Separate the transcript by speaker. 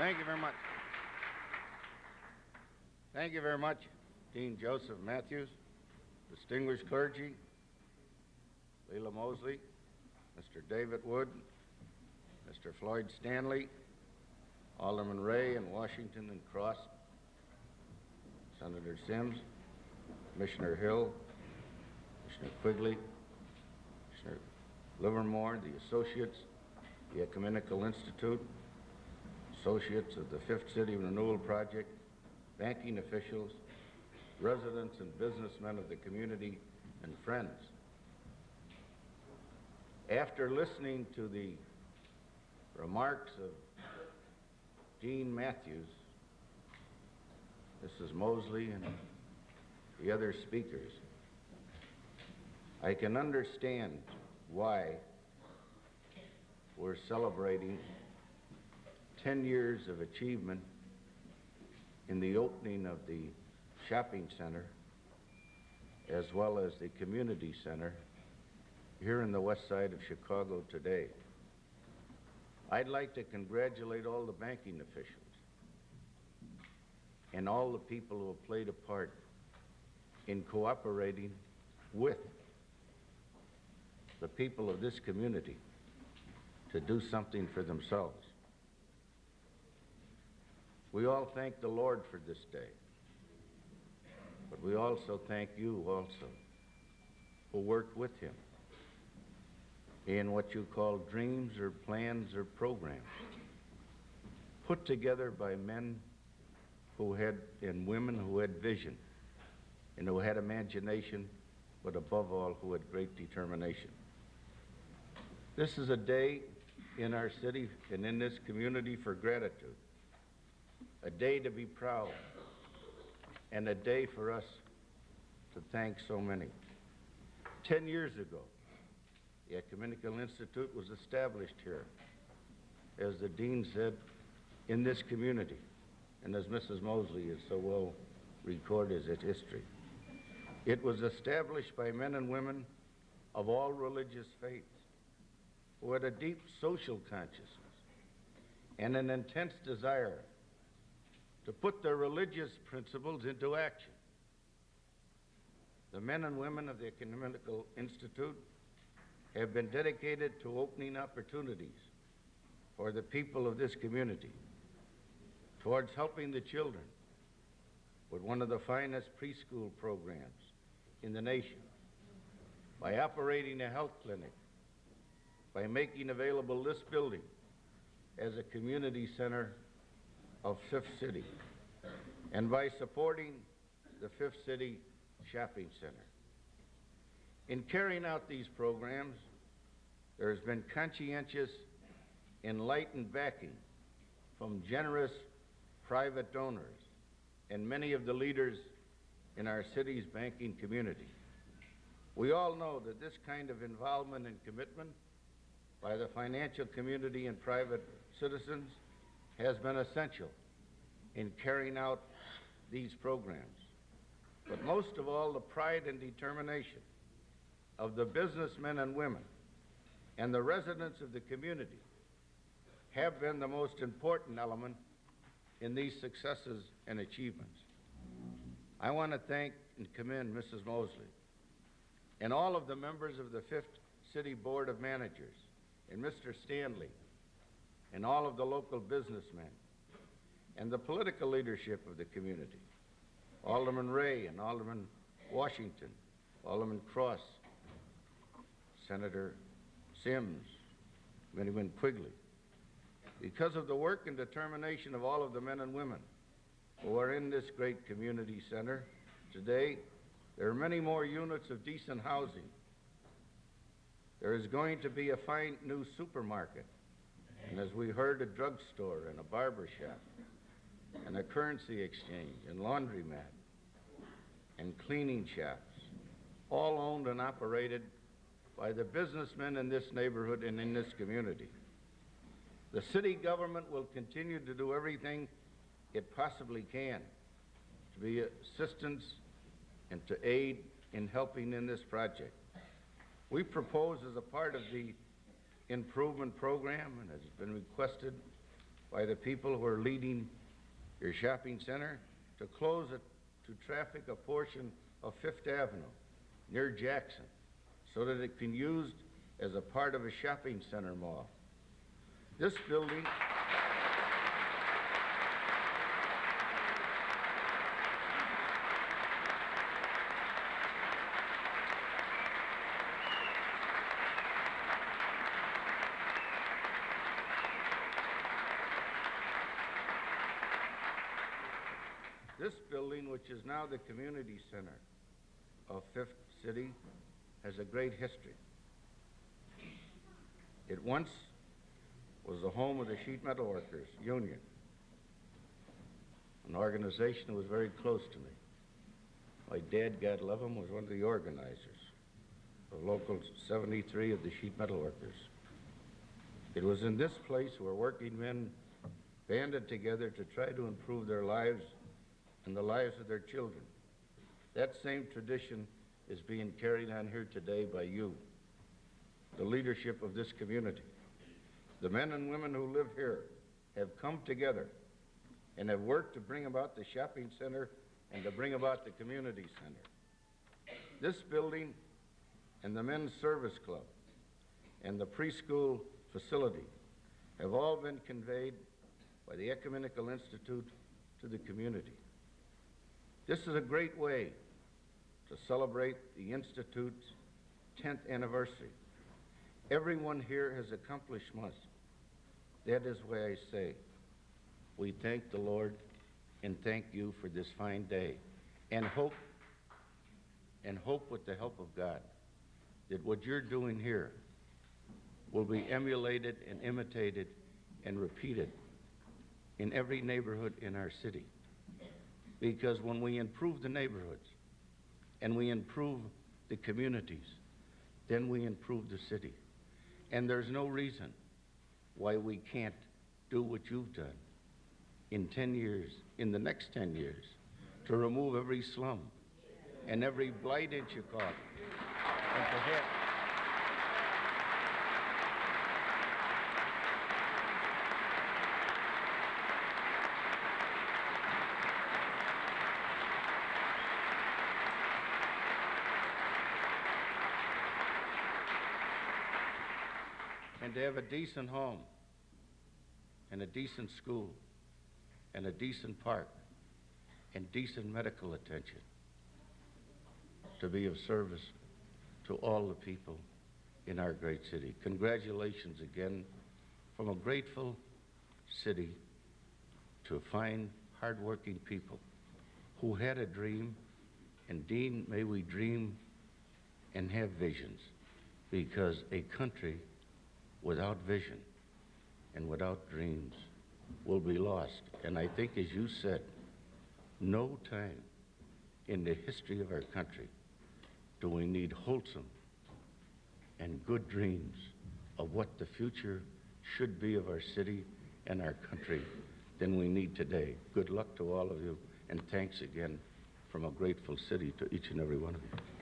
Speaker 1: Thank you very much. Thank you very much, Dean Joseph Matthews, distinguished clergy, Leila Mosley, Mr. David Wood, Mr. Floyd Stanley, Alderman Ray in Washington and Cross, Senator Sims, Commissioner Hill, Commissioner Quigley, Commissioner Livermore, the associates, the Ecumenical Institute, associates of the Fifth City Renewal Project, banking officials, residents and businessmen of the community, and friends. After listening to the remarks of Dean Matthews, Mrs. Mosley, and the other speakers, I can understand why we're celebrating 10 years of achievement in the opening of the shopping center as well as the community center here in the west side of Chicago today. I'd like to congratulate all the banking officials and all the people who have played a part in cooperating with the people of this community to do something for themselves. We all thank the Lord for this day, but we also thank you also who worked with him in what you call dreams or plans or programs put together by men who had, and women who had vision and who had imagination, but above all, who had great determination. This is a day in our city and in this community for gratitude, a day to be proud, and a day for us to thank so many. 10 years ago, the Ecumenical Institute was established here, as the Dean said, in this community, and as Mrs. Mosley is so well recorded its history. It was established by men and women of all religious faiths who had a deep social consciousness and an intense desire to put their religious principles into action. The men and women of the Ecumenical Institute have been dedicated to opening opportunities for the people of this community, towards helping the children with one of the finest preschool programs in the nation, by operating a health clinic, by making available this building as a community center of Fifth City, and by supporting the Fifth City Shopping Center. In carrying out these programs, there has been conscientious, enlightened backing from generous private donors and many of the leaders in our city's banking community. We all know that this kind of involvement and commitment by the financial community and private citizens has been essential in carrying out these programs. But most of all, the pride and determination of the businessmen and women and the residents of the community have been the most important element in these successes and achievements. I want to thank and commend Mrs. Mosley and all of the members of the Fifth City Board of Managers, and Mr. Stanley, and all of the local businessmen, and the political leadership of the community, Alderman Ray and Alderman Washington, Alderman Cross, Senator Sims, Committeeman Quigley. Because of the work and determination of all of the men and women who are in this great community center today, there are many more units of decent housing. There is going to be a fine new supermarket, and as we heard, a drugstore and a barber shop, and a currency exchange, and laundromat, and cleaning shops, all owned and operated by the businessmen in this neighborhood and in this community. The city government will continue to do everything it possibly can to be assistance and to aid in helping in this project. We propose, as a part of the improvement program, and has been requested by the people who are leading your shopping center to close it to traffic a portion of Fifth Avenue near Jackson so that it can be used as a part of a shopping center mall. This building This building, which is now the community center of Fifth City, has a great history. It once was the home of the Sheet Metal Workers Union, an organization that was very close to me. My dad, God love him, was one of the organizers of Local 73 of the Sheet Metal Workers. It was in this place where working men banded together to try to improve their lives and the lives of their children. That same tradition is being carried on here today by you, the leadership of this community. The men and women who live here have come together and have worked to bring about the shopping center and to bring about the community center. This building and the men's service club and the preschool facility have all been conveyed by the Ecumenical Institute to the community. This is a great way to celebrate the Institute's 10th anniversary. Everyone here has accomplished much. That is why I say, we thank the Lord and thank you for this fine day, and hope with the help of God that what you're doing here will be emulated and imitated and repeated in every neighborhood in our city. Because when we improve the neighborhoods and we improve the communities, then we improve the city. And there's no reason why we can't do what you've done in 10 years, in the next 10 years, to remove every slum and every blight in Chicago, and to have and to have a decent home and a decent school and a decent park and decent medical attention, to be of service to all the people in our great city. Congratulations again from a grateful city to fine, hardworking people who had a dream. And Dean, may we dream and have visions, because a country without vision and without dreams will be lost. And I think, as you said, no time in the history of our country do we need wholesome and good dreams of what the future should be of our city and our country than we need today. Good luck to all of you, and thanks again from a grateful city to each and every one of you.